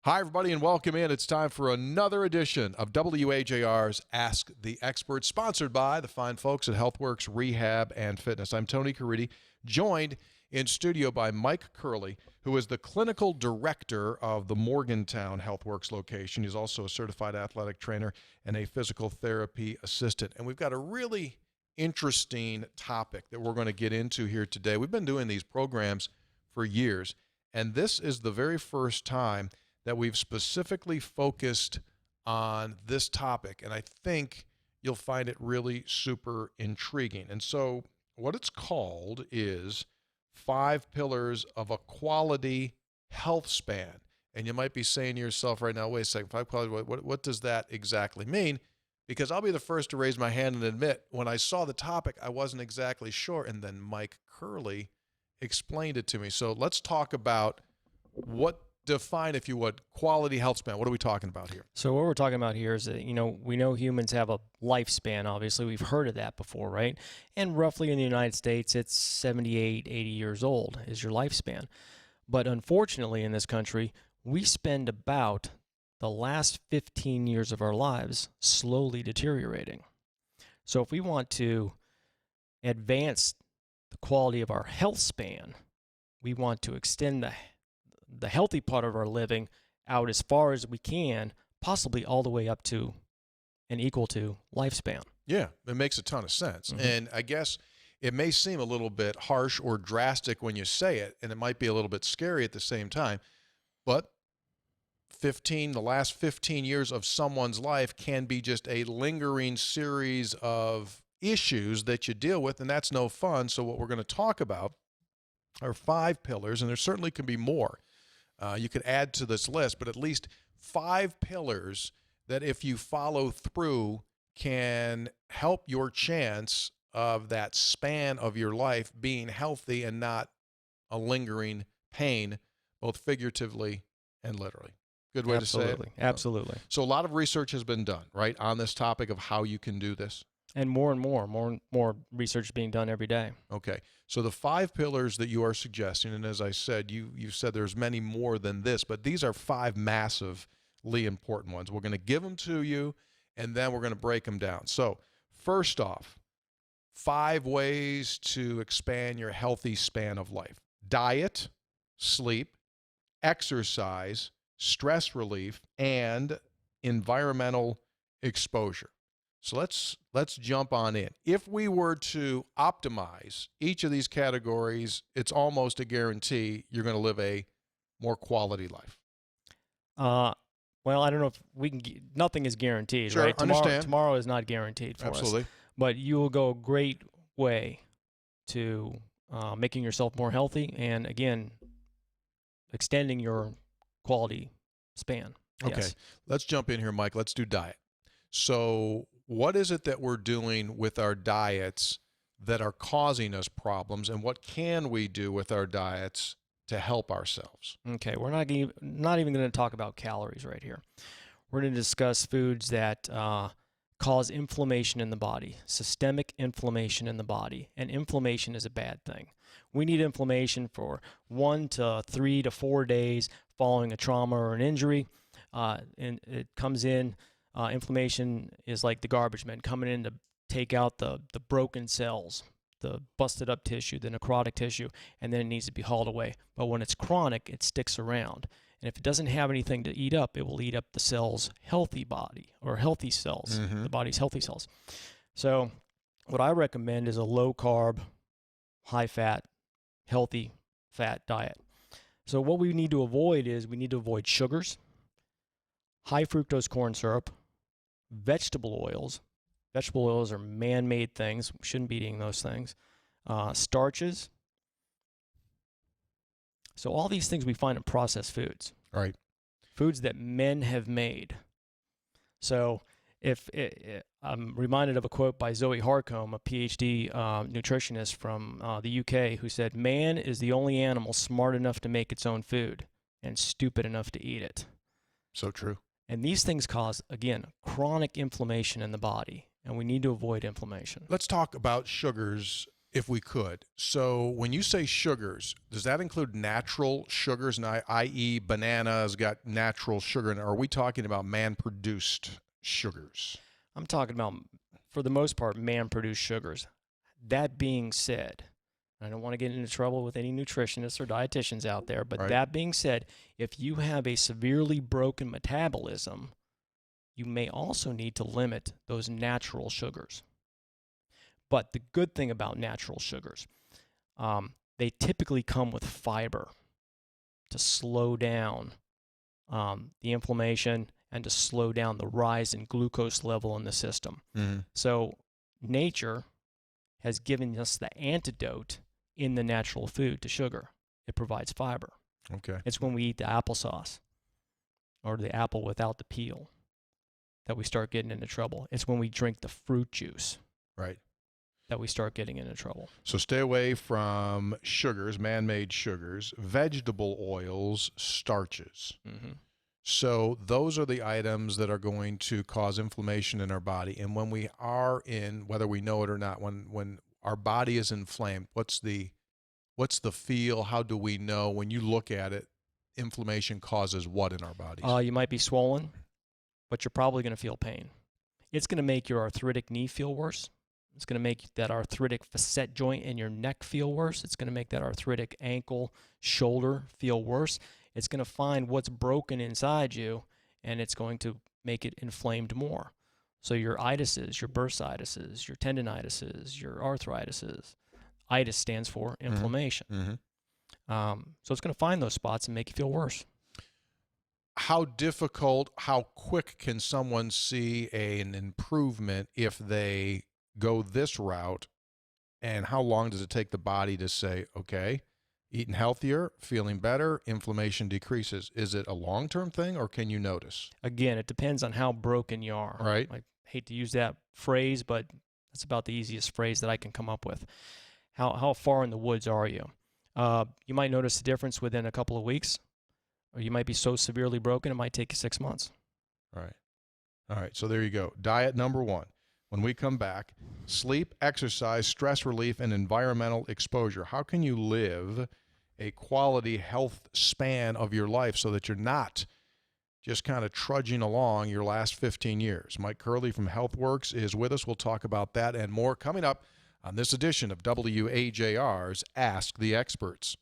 Hi, everybody, and welcome in. It's time for another edition of WAJR's Ask the Expert, sponsored by the fine folks at HealthWorks Rehab and Fitness. I'm Tony Caridi, joined in studio by Mike Curley, who is the clinical director of the Morgantown HealthWorks location. He's also a certified athletic trainer and a physical therapy assistant. And we've got a really interesting topic that we're going to get into here today. We've been doing these programs for years, and this is the very first time that we've specifically focused on this topic, and I think you'll find it really super intriguing. And so what it's called is 5 Pillars of a Quality Health Span. And you might be saying to yourself right now, wait a second, 5 quality, what does that exactly mean? Because I'll be the first to raise my hand and admit, when I saw the topic, I wasn't exactly sure, and then Mike Curley explained it to me. So let's talk about define, if you would, quality health span. What are we talking about here? So what we're talking about here is that, we know humans have a lifespan. Obviously, we've heard of that before, right? And roughly in the United States, it's 78, 80 years old is your lifespan. But unfortunately, in this country, we spend about the last 15 years of our lives slowly deteriorating. So if we want to advance the quality of our health span, we want to extend the healthy part of our living out as far as we can, possibly all the way up to and equal to lifespan. Yeah, it makes a ton of sense. Mm-hmm. And I guess it may seem a little bit harsh or drastic when you say it, and it might be a little bit scary at the same time, but the last 15 years of someone's life can be just a lingering series of issues that you deal with, and that's no fun. So what we're going to talk about are 5 pillars, and there certainly can be more. You could add to this list, but at least 5 pillars that if you follow through can help your chance of that span of your life being healthy and not a lingering pain, both figuratively and literally. Good way to say it. Absolutely. So a lot of research has been done, right, on this topic of how you can do this. And more research is being done every day. Okay. So the 5 pillars that you are suggesting, and as I said, you said there's many more than this, but these are 5 massively important ones. We're going to give them to you, and then we're going to break them down. So first off, 5 ways to expand your healthy span of life: diet, sleep, exercise, stress relief, and environmental exposure. So let's jump on in. If we were to optimize each of these categories, it's almost a guarantee you're going to live a more quality life. Well, I don't know if we can. Nothing is guaranteed, sure, right? Understand. Tomorrow is not guaranteed for Absolutely. us. But you will go a great way to making yourself more healthy, and again, extending your quality span. Okay, Yes. Let's jump in here, Mike. Let's do diet. So what is it that we're doing with our diets that are causing us problems, and what can we do with our diets to help ourselves? Okay, we're not even going to talk about calories right here. We're going to discuss foods that cause inflammation in the body, systemic inflammation in the body, and inflammation is a bad thing. We need inflammation for 1 to 3 to 4 days following a trauma or an injury, and it comes in. Inflammation is like the garbage men coming in to take out the broken cells, the busted up tissue, the necrotic tissue, and then it needs to be hauled away. But when it's chronic, it sticks around. And if it doesn't have anything to eat up, it will eat up the cell's healthy body or healthy cells, the body's healthy cells. So what I recommend is a low carb, high fat, healthy fat diet. So what we need to avoid is we need to avoid sugars, high fructose corn syrup, vegetable oils. Vegetable oils are man-made things. We shouldn't be eating those things. Starches. So all these things we find in processed foods. Right. Foods that men have made. So I'm reminded of a quote by Zoe Harcombe, a PhD nutritionist from the UK, who said, "Man is the only animal smart enough to make its own food and stupid enough to eat it." So true. And these things cause, again, chronic inflammation in the body, and we need to avoid inflammation. Let's talk about sugars if we could. So when you say sugars, does that include natural sugars, and i.e. bananas got natural sugar, and are we talking about man-produced sugars? I'm talking about, for the most part, man-produced sugars. That being said, I don't want to get into trouble with any nutritionists or dietitians out there, but Right. that being said, if you have a severely broken metabolism, you may also need to limit those natural sugars. But the good thing about natural sugars, they typically come with fiber to slow down the inflammation and to slow down the rise in glucose level in the system. Mm-hmm. So nature has given us the antidote in the natural food to sugar. It provides fiber. Okay. It's when we eat the applesauce or the apple without the peel that we start getting into trouble. It's when we drink the fruit juice Right. that we start getting into trouble. So stay away from sugars, man-made sugars, vegetable oils, starches. Mm-hmm. So those are the items that are going to cause inflammation in our body. And when we are in, whether we know it or not, when our body is inflamed, what's the feel? How do we know? When you look at it, inflammation causes what in our bodies? You might be swollen, but you're probably going to feel pain. It's going to make your arthritic knee feel worse. It's going to make that arthritic facet joint in your neck feel worse. It's going to make that arthritic ankle, shoulder feel worse. It's going to find what's broken inside you, and it's going to make it inflamed more. So your itises, your bursitis, your tendinitises, your arthritises. Itis stands for inflammation. Mm-hmm. So it's going to find those spots and make you feel worse. How difficult, how quick can someone see an improvement if they go this route, and how long does it take the body to say, okay, eating healthier, feeling better, inflammation decreases? Is it a long-term thing, or can you notice? Again, it depends on how broken you are. Right. I hate to use that phrase, but that's about the easiest phrase that I can come up with. How far in the woods are you? You might notice the difference within a couple of weeks, or you might be so severely broken it might take you 6 months. All right. So there you go. Diet number 1. When we come back, sleep, exercise, stress relief, and environmental exposure. How can you live a quality health span of your life so that you're not just kind of trudging along your last 15 years? Mike Curley from HealthWorks is with us. We'll talk about that and more coming up on this edition of WAJR's Ask the Experts.